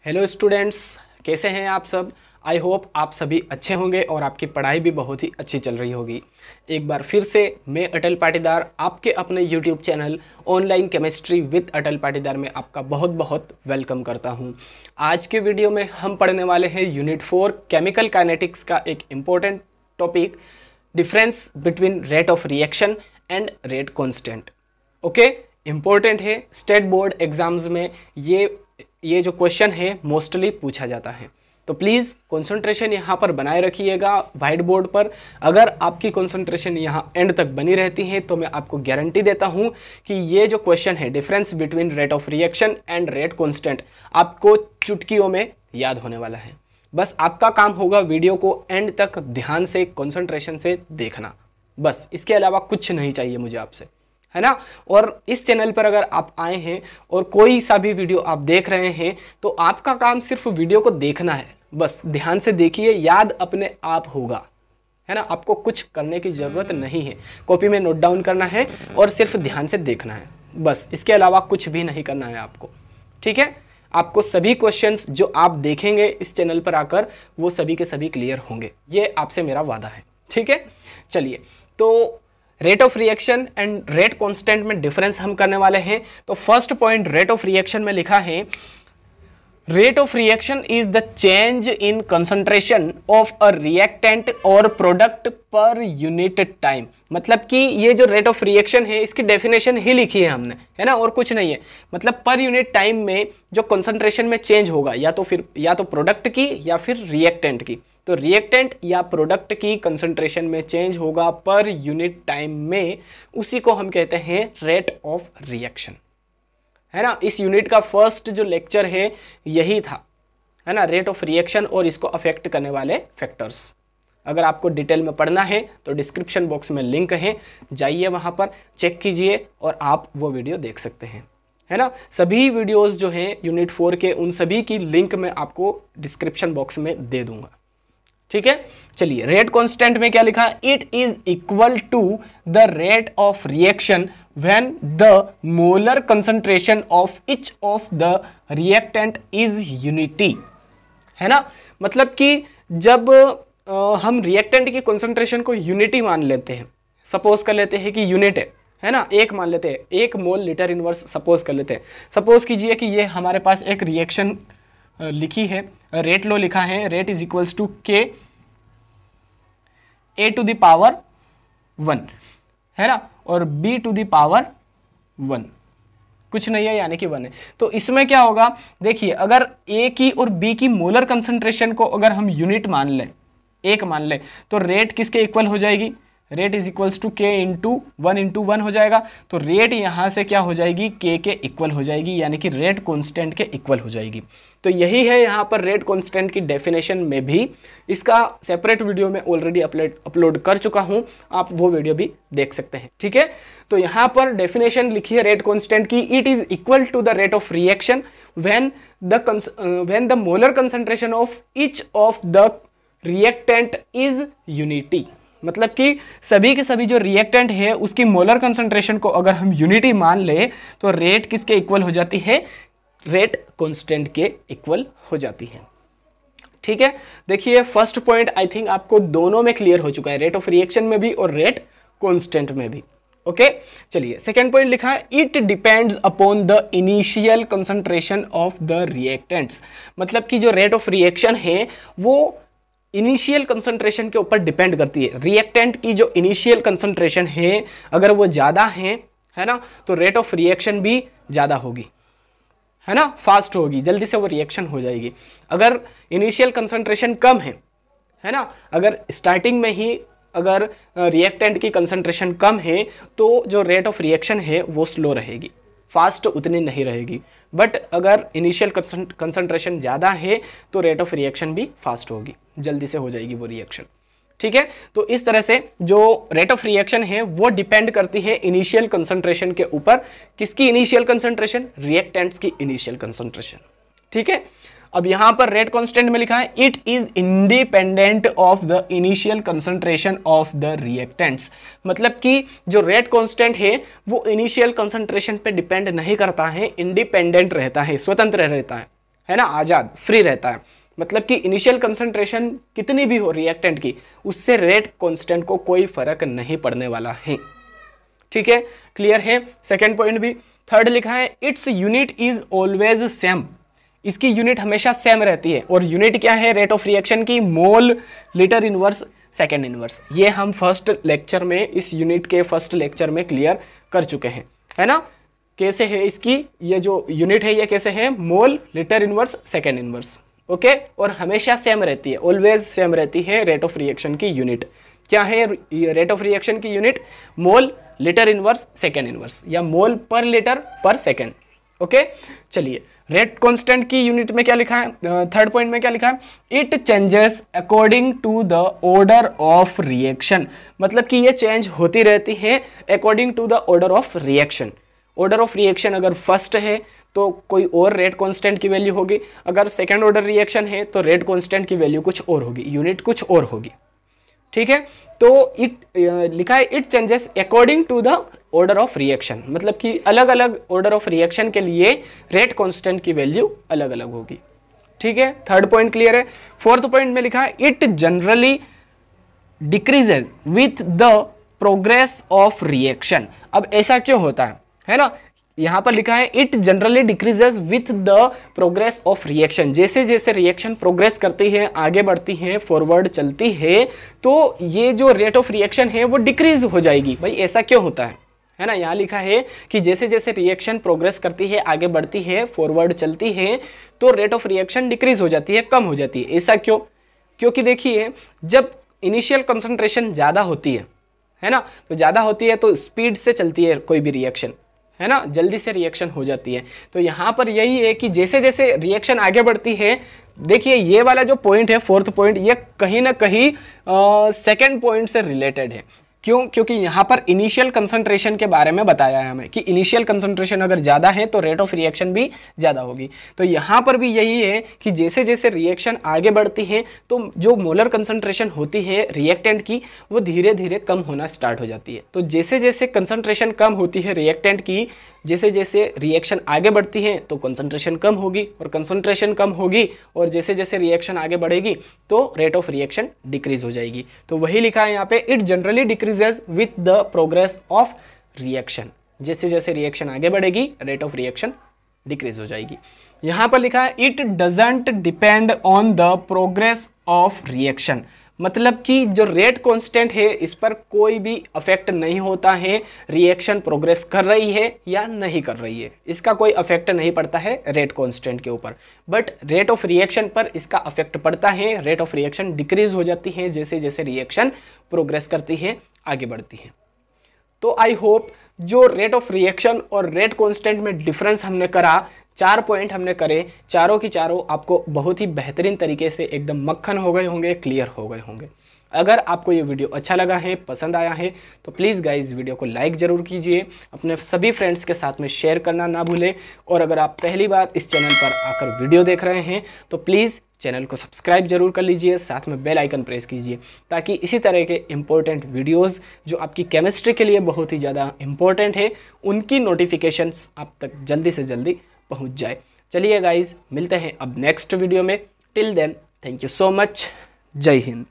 Hello students, कैसे हैं आप सब। आई होप आप सभी अच्छे होंगे और आपकी पढ़ाई भी बहुत ही अच्छी चल रही होगी। एक बार फिर से मैं अटल पाटीदार आपके अपने YouTube channel online chemistry with Atal Patidar में आपका बहुत बहुत वेलकम करता हूं। आज के वीडियो में हम पढ़ने वाले हैं यूनिट 4 केमिकल काइनेटिक्स का एक important topic, difference between rate of reaction and rate constant. Okay, important है, स्टेट बोर्ड एग्जाम्स में ये जो क्वेश्चन है मोस्टली पूछा जाता है। तो प्लीज़ कंसंट्रेशन यहाँ पर बनाए रखिएगा वाइट बोर्ड पर। अगर आपकी कंसंट्रेशन यहाँ एंड तक बनी रहती है तो मैं आपको गारंटी देता हूँ कि ये जो क्वेश्चन है difference between rate of reaction and rate constant आपको चुटकियों में याद होने वाला है। बस आपका काम होगा वीडियो को एंड तक ध्यान से कंसंट्रेशन से देखना, बस इसके अलावा कुछ नहीं चाहिए मुझे आपसे, है ना। और इस चैनल पर अगर आप आए हैं और कोई सा भी वीडियो आप देख रहे हैं तो आपका काम सिर्फ वीडियो को देखना है। बस ध्यान से देखिए, याद अपने आप होगा, है ना। आपको कुछ करने की ज़रूरत नहीं है, कॉपी में नोट डाउन करना है और सिर्फ ध्यान से देखना है, बस इसके अलावा कुछ भी नहीं करना है आपको, ठीक है। आपको सभी क्वेश्चंस जो आप देखेंगे इस चैनल पर आकर वो सभी के सभी क्लियर होंगे, ये आपसे मेरा वादा है, ठीक है। चलिए, तो rate of reaction and rate constant में डिफरेंस हम करने वाले हैं। तो first point rate of reaction में लिखा है, rate of reaction is the change in concentration of a reactant और प्रोडक्ट पर यूनिट टाइम। मतलब कि ये जो रेट ऑफ रिएक्शन है इसकी डेफिनेशन ही लिखी है हमने, है ना, और कुछ नहीं है। मतलब पर यूनिट टाइम में जो कंसंट्रेशन में चेंज होगा या तो प्रोडक्ट की या फिर रिएक्टेंट की। तो रिएक्टेंट या प्रोडक्ट की कंसंट्रेशन में चेंज होगा पर यूनिट टाइम में, उसी को हम कहते हैं रेट ऑफ रिएक्शन, है ना। इस यूनिट का फर्स्ट जो लेक्चर है यही था, है ना, रेट ऑफ रिएक्शन और इसको अफेक्ट करने वाले फैक्टर्स। अगर आपको डिटेल में पढ़ना है तो डिस्क्रिप्शन बॉक्स में लिंक है, जाइए वहां पर चेक कीजिए और आप वो वीडियो देख सकते हैं, है ना। सभी वीडियोस जो हैं यूनिट 4 के उन सभी की लिंक मैं आपको डिस्क्रिप्शन बॉक्स में दे दूंगा, ठीक है। चलिए, रेट कांस्टेंट में क्या लिखा, it is equal to the rate of reaction when the molar concentration of each of the reactant is unity, है ना। मतलब कि जब हम रिएक्टेंट की कंसंट्रेशन को यूनिटी मान लेते हैं, सपोज कर लेते हैं कि यूनिट है ना, एक मान लेते हैं, 1 मोल लीटर इनवर्स सपोज कर लेते हैं। सपोज कीजिए कि ये हमारे पास एक रिएक्शन लिखी है, रेट लो लिखा है, रेट इज इक्वल्स टू के ए टू द पावर 1, है ना, और बी टू द पावर 1, कुछ नहीं है यानी कि 1 है। तो इसमें क्या होगा, देखिए, अगर ए की और बी की मोलर कंसंट्रेशन को अगर हम यूनिट मान लें, 1 मान लें, तो रेट किसके इक्वल हो जाएगी, रेट इज इक्वल्स टू के इंटू 1 हो जाएगा। तो रेट यहाँ से क्या हो जाएगी, के इक्वल हो जाएगी, यानी कि रेट कांस्टेंट के इक्वल हो जाएगी। तो यही है यहाँ पर रेट कांस्टेंट की डेफिनेशन में भी, इसका सेपरेट वीडियो में ऑलरेडी अपलोड कर चुका हूँ, आप वो वीडियो भी देख सकते हैं, ठीक है। तो यहाँ पर डेफिनेशन लिखी है रेट कांस्टेंट की, it is equal to the rate of reaction when the molar concentration of each of the reactant is unity. मतलब कि सभी के सभी जो रिएक्टेंट है उसकी मोलर कंसंट्रेशन को अगर हम यूनिटी मान ले तो रेट किसके इक्वल हो जाती है, रेट कांस्टेंट के इक्वल हो जाती है, ठीक है। देखिए, फर्स्ट पॉइंट आई थिंक आपको दोनों में क्लियर हो चुका है, रेट ऑफ रिएक्शन में भी और रेट कांस्टेंट में भी। ओके, चलिए, सेकेंड पॉइंट लिखा है, it depends upon the initial concentration of the reactants. मतलब कि जो रेट ऑफ रिएक्शन है वो इनिशियल कंसंट्रेशन के ऊपर डिपेंड करती है। रिएक्टेंट की जो इनिशियल कंसंट्रेशन है अगर वो ज़्यादा है ना, तो रेट ऑफ रिएक्शन भी ज़्यादा होगी, है ना, फास्ट होगी, जल्दी से वो रिएक्शन हो जाएगी। अगर इनिशियल कंसंट्रेशन कम है ना, अगर स्टार्टिंग में ही अगर रिएक्टेंट की कंसंट्रेशन कम है तो जो रेट ऑफ रिएक्शन है वो स्लो रहेगी, फास्ट उतनी नहीं रहेगी। बट अगर इनिशियल कंसंट्रेशन ज़्यादा है तो रेट ऑफ रिएक्शन भी फास्ट होगी, जल्दी से हो जाएगी वो रिएक्शन, ठीक है। तो इस तरह से जो रेट ऑफ रिएक्शन है वो डिपेंड करती है इनिशियल कंसंट्रेशन के ऊपर। किसकी इनिशियल कंसंट्रेशन, रिएक्टेंट्स की इनिशियल कंसंट्रेशन, ठीक है। अब यहां पर रेट कांस्टेंट में लिखा है, it is independent of the initial concentration of the reactants. मतलब कि जो रेट कांस्टेंट है वो इनिशियल कंसंट्रेशन पे डिपेंड नहीं करता है, इंडिपेंडेंट रहता है, स्वतंत्र रहता है, है ना, आज़ाद फ्री रहता है। मतलब कि इनिशियल कंसंट्रेशन कितनी भी हो रिएक्टेंट की, उससे रेट कांस्टेंट को कोई फर्क नहीं पड़ने वाला है। ठीक है, क्लियर है। सेकेंड पॉइंट भी। थर्ड लिखा है its unit is always same, इसकी यूनिट हमेशा सेम रहती है। और यूनिट क्या है रेट ऑफ रिएक्शन की? Mole litre inverse second inverse. ये हम फर्स्ट लेक्चर में, इस यूनिट के फर्स्ट लेक्चर में क्लियर कर चुके हैं, है ना। कैसे है इसकी ये जो यूनिट है, ये कैसे है? Mole litre inverse second inverse. Okay, और हमेशा सेम रहती है, ऑलवेज सेम रहती है रेट ऑफ रिएक्शन की यूनिट। क्या है रेट ऑफ रिएक्शन की unit? Mole litre inverse second inverse, या मोल पर लीटर पर सेकेंड। ओके, चलिए रेट कांस्टेंट की यूनिट में क्या लिखा है? थर्ड पॉइंट में क्या लिखा है? It changes according to the order of reaction. मतलब कि ये चेंज होती रहती है according to the order of reaction. Order of reaction अगर फर्स्ट है तो कोई और रेट कांस्टेंट की वैल्यू होगी, अगर सेकेंड ऑर्डर रिएक्शन है तो रेट कांस्टेंट की वैल्यू कुछ और होगी, यूनिट कुछ और होगी। ठीक है, तो इट लिखा है it changes according to the order of reaction, मतलब कि अलग अलग ऑर्डर ऑफ रिएक्शन के लिए रेट कांस्टेंट की वैल्यू अलग अलग होगी। ठीक है, थर्ड पॉइंट क्लियर है। फोर्थ पॉइंट में लिखा है it generally decreases with the progress of reaction. अब ऐसा क्यों होता है ना, यहां पर लिखा है it generally decreases with the progress of reaction. जैसे जैसे रिएक्शन प्रोग्रेस करती है, आगे बढ़ती है, फॉरवर्ड चलती है, तो ये जो रेट ऑफ रिएक्शन है वो डिक्रीज हो जाएगी। भाई ऐसा क्यों होता है ना। यहाँ लिखा है कि जैसे जैसे रिएक्शन प्रोग्रेस करती है, आगे बढ़ती है, फॉरवर्ड चलती है, तो रेट ऑफ रिएक्शन डिक्रीज हो जाती है, कम हो जाती है। ऐसा क्यों? क्योंकि देखिए जब इनिशियल कंसंट्रेशन ज़्यादा होती है ना, तो ज़्यादा होती है तो स्पीड से चलती है कोई भी रिएक्शन, है ना, जल्दी से रिएक्शन हो जाती है। तो यहाँ पर यही है कि जैसे जैसे रिएक्शन आगे बढ़ती है, देखिए ये वाला जो पॉइंट है फोर्थ पॉइंट, ये कहीं ना कहीं सेकेंड पॉइंट से रिलेटेड है। क्यों? क्योंकि यहाँ पर इनिशियल कंसंट्रेशन के बारे में बताया है हमें कि इनिशियल कंसंट्रेशन अगर ज़्यादा है तो रेट ऑफ रिएक्शन भी ज़्यादा होगी। तो यहाँ पर भी यही है कि जैसे जैसे रिएक्शन आगे बढ़ती है तो जो मोलर कंसंट्रेशन होती है रिएक्टेंट की, वो धीरे धीरे कम होना स्टार्ट हो जाती है। तो जैसे जैसे कंसंट्रेशन कम होती है रिएक्टेंट की, जैसे जैसे रिएक्शन आगे बढ़ती है तो कंसंट्रेशन कम होगी, और कंसंट्रेशन कम होगी और जैसे जैसे रिएक्शन आगे बढ़ेगी तो रेट ऑफ रिएक्शन डिक्रीज हो जाएगी। तो वही लिखा है यहाँ पे it generally decreases with the progress of reaction. जैसे जैसे रिएक्शन आगे बढ़ेगी रेट ऑफ रिएक्शन डिक्रीज हो जाएगी। यहाँ पर लिखा है it doesn't depend on the progress of reaction. मतलब कि जो रेट कांस्टेंट है इस पर कोई भी अफेक्ट नहीं होता है रिएक्शन प्रोग्रेस कर रही है या नहीं कर रही है, इसका कोई अफेक्ट नहीं पड़ता है रेट कांस्टेंट के ऊपर। बट रेट ऑफ रिएक्शन पर इसका अफेक्ट पड़ता है, रेट ऑफ रिएक्शन डिक्रीज हो जाती है जैसे जैसे रिएक्शन प्रोग्रेस करती है, आगे बढ़ती है। तो आई होप जो रेट ऑफ रिएक्शन और रेट कांस्टेंट में डिफरेंस हमने करा, 4 पॉइंट हमने करे, चारों की चारों आपको बहुत ही बेहतरीन तरीके से एकदम मक्खन हो गए होंगे, क्लियर हो गए होंगे। अगर आपको ये वीडियो अच्छा लगा है, पसंद आया है, तो प्लीज़ गाइज वीडियो को लाइक ज़रूर कीजिए, अपने सभी फ्रेंड्स के साथ में शेयर करना ना भूलें। और अगर आप पहली बार इस चैनल पर आकर वीडियो देख रहे हैं तो प्लीज़ चैनल को सब्सक्राइब जरूर कर लीजिए, साथ में बेल आइकन प्रेस कीजिए, ताकि इसी तरह के इम्पोर्टेंट वीडियोस जो आपकी केमिस्ट्री के लिए बहुत ही ज़्यादा इम्पोर्टेंट है, उनकी नोटिफिकेशंस आप तक जल्दी से जल्दी पहुंच जाए। चलिए गाइज, मिलते हैं अब नेक्स्ट वीडियो में। Till then, thank you so much. जय हिंद।